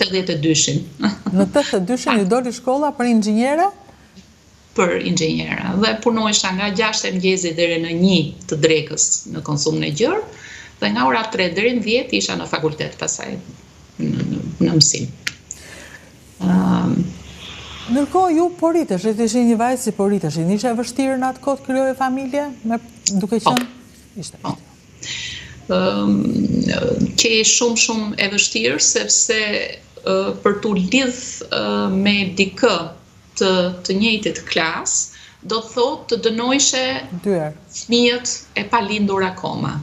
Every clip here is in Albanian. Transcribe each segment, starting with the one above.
82-shin. Në 82-shin ju doli shkolla për inxhinjera? Për inxhinjera. Dhe punoisha nga 6 e mëngjesit deri në 1 të drekës në konsumin e gjerë, dhe nga ora 3 deri në 10 isha në fakultet pasaj në mësim. Ndërkohë ju poritesh, ishe një vajzë si poritesh, ishe e vështirë në atë kohë të krijoje familje, duke qenë? Ishte. Që shumë e vështirë, sepse për t'u lidh me dikë të njëjtit klas, do të thotë të dënojshe fëmijët e palindur akoma.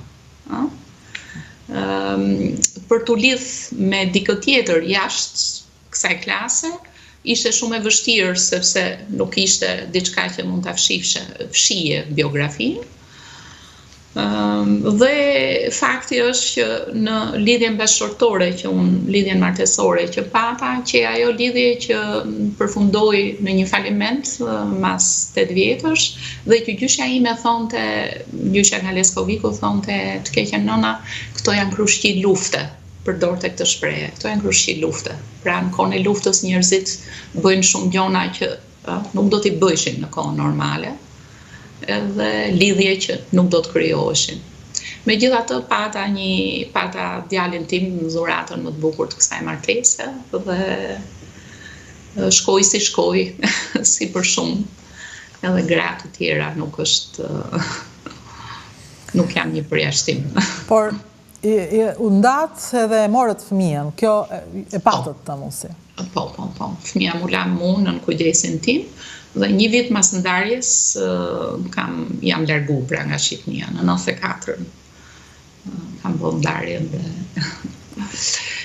Për t'u lidh me dikë tjetër jashtë kësaj klase, ishte shumë e vështirë sepse nuk ishte diçka që mund ta fshije biografinë. Dhe fakti është që në lidhjen bashkëshortore lidhjen martesore që pata, që ajo lidhje që përfundoi në një faliment mas 8 vjetësh, dhe që gjyshja ime thonte, gjyshja nga Leskoviku thonte, të keqen nëna, këto janë krushqi lufte, përdorte këtë shprehje, këto janë krushqi lufte. Pra në kohën e luftës njerëzit bëjnë shumë gjona që nuk do t'i bëjshin në kohën normale, edhe lidhje që nuk do të krijoheshin. Megjithatë pata djalin tim në dhuratën më të bukur të kësaj martese dhe shkoi si shkoi, si për shumë, edhe gra të tjera nuk jam një përjashtim. Por u ndat edhe e morët fëmijën, kjo e patët të mosi. Po. Fëmija mu la mu në kujdesin tim, dhe një vit mas ndarjes jam largu pra nga Shqipnia, në 94. Kam bërë ndarjen dhe...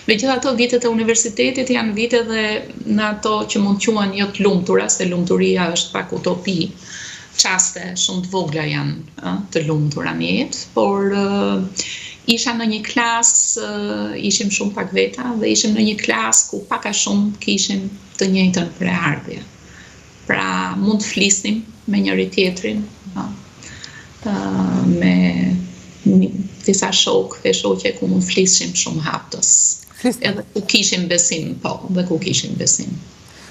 Megjithatë vitet e universitetit janë vite dhe në ato që mund quhen jo të lumtura, se lumturia është pak utopi, qaste shumë të vogla janë të lumtura në jetë, por isha në një klas, ishim shumë pak veta, dhe ishim në një klas ku pak a shumë kishim të njëjtën preardhje. Pra mund të flisnim me njëri tjetrin, me disa shokë e shoqe ku mund të flisnim shumë haptës. Edhe ku kishim besim, dhe ku kishim besim.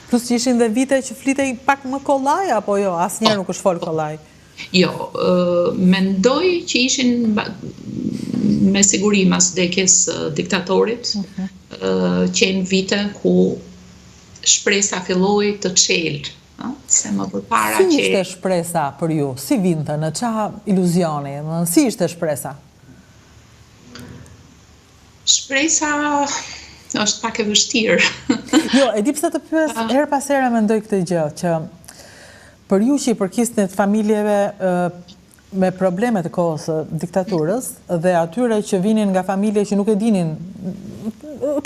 Plus që ishin dhe vite që flitej pak më kollaj, apo jo, asnjëherë nuk është fol kollaj? Jo, mendoj që ishin me siguri mas vdekjes diktatorit, qenë vite ku shpresa filloi të çelë. Se më përpara si ishte shpresa për ju? Si vinte? Në qa iluzioni? Si ishte shpresa? Shpresa është pak e vështirë. Jo, e di pse të pyes, her pas here mendoj këtë gjë, që për ju që i përkisnit familjeve me problemet e kohës diktaturës dhe atyre që vinin nga familje që nuk e dinin,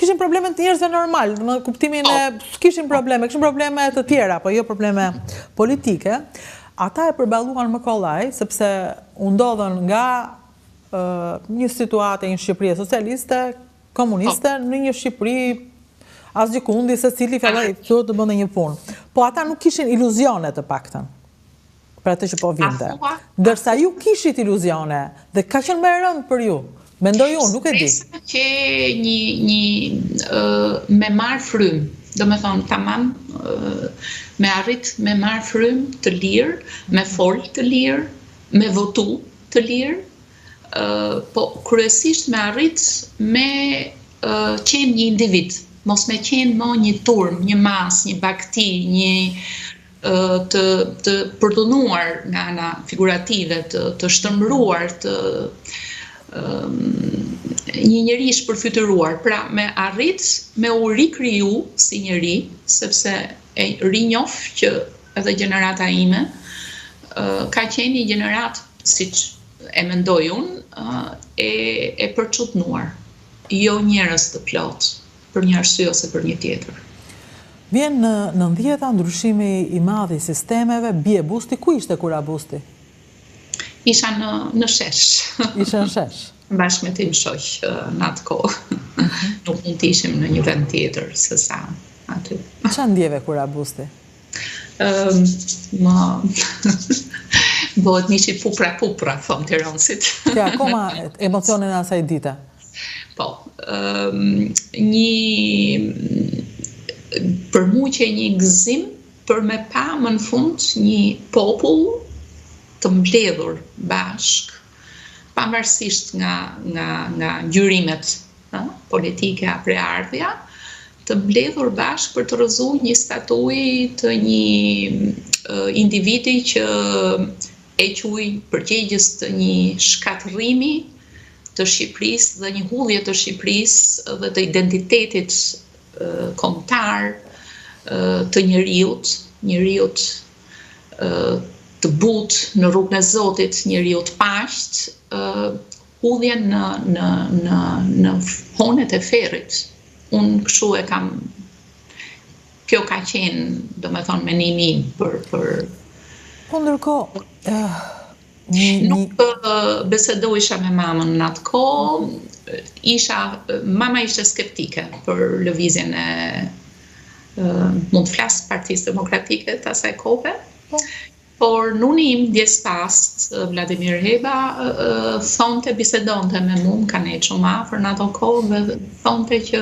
kishin probleme të njerëzve normal, në kuptimin e kishin probleme të tjera, po jo probleme politike, ata e përballuan më kollaj, sepse u ndodhen nga një situatë në Shqipëri socialiste, komuniste, në një Shqipëri asgjikundi, se cili filloi të bënte një punë. Po ata nuk kishin iluzione të paktën për atë që po vinte. Ndërsa ju kishit iluzione dhe ka qenë më e rëndë për ju. Mendoj unë, nuk e di. Që me marë frym, do me thonë tamam, me arrit me marë frym të lirë, me fol të lirë, me votu të lirë, po kryesisht me arrit me qenë një individ, mos me qenë më një turm, një mas, një bakti, një të përdhunuar nga ana figurative, të shtëmbruar, një njeri shpërfytyruar, pra me arrit me u rikriju si njeri, sepse e rinjoh që edhe gjenerata ime ka qenë një gjenerat, siç e mendoj unë, e përçudnuar, jo njerëz të plot, për një arsye ose për një tjetër. Vjen në 90-ta ndryshimi i madh i sistemeve, bie Busti, ku ishte kur Busti? Isha në shesh. Isha në shesh? Bashkë me tim shoq në atë kohë. Nuk mund të ishim në një vend tjetër se sa aty. Çfarë ndjeve kur Busti? Bëhet mishi pupra, thonë tiranësit. Kja, akoma emocionin e asaj dite? Po, një për mu që një gëzim për me pa më në fund një popull të mbledhur bashk, pavarësisht nga gjyrimet politike apo ardhja, të mbledhur bashk për të rrëzuar një statuj të një individi që e quaj përgjegjës të një shkatërrimi të Shqipërisë dhe një hullje të Shqipërisë dhe të identitetit kombëtar të njeriut të butë në rrugën e Zotit, njeriut paqët, hudhjen në honet e ferrit. Unë kështu e kam, kjo ka qenë, domethënë, menimi për Po ndërkohë, nuk bisedoisha me mamën në atë kohë, mama ishte skeptike për lëvizjen e mund të flasë Partisë Demokratike të asaj kohe, por nuni im djespast, Vladimir Heba, thonte, bisedonte me mu, më kanë e shumë afër në ato kohë, dhe thonte që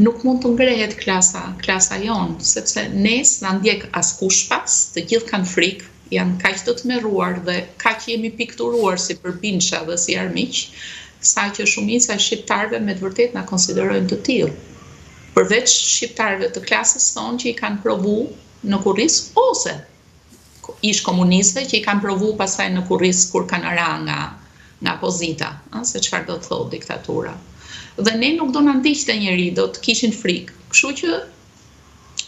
nuk mund të ngrehet klasa jonë, sepse nes në ndjek askush pas, të gjithë kanë frikë, janë kaq të tmerruar dhe kaq jemi pikturuar si përbindësha dhe si armiq, sa që shumica e shqiptarëve me të vërtet na konsiderojnë të tillë. Përveç shqiptarëve të klasës tonë që i kanë provu në kurris, ose ish komunistëve që i kanë provu pastaj në kurris kur kanë ra nga opozita, se çfarë do të thotë diktatura. Dhe ne nuk do na ndiqte njeri, do të kishin frikë. Kështu që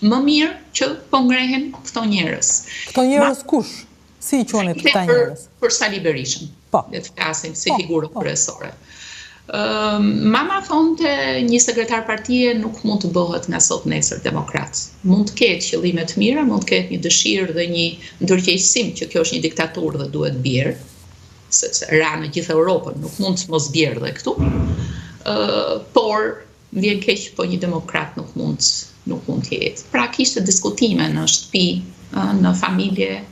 më mirë që po ngrehen këto njerëz. Këto njerëz kush? Si i quhen këta njerëz? Për Sali Berishën. Po. Le të flasim si figurë kryesore. Mama thonte një sekretar partie nuk mund të bëhet nga sot nesër demokrat. Mund të ketë qëllime të mira, mund të ketë një dëshirë dhe një ndërgjegjësim që kjo është një diktaturë dhe duhet bjerë, sepse ra në gjithë Europën, nuk mund të mos bjerë dhe këtu. Por vjen keq, po një demokrat nuk mund të jetë. Pra kishte diskutime në shtëpi, në familje,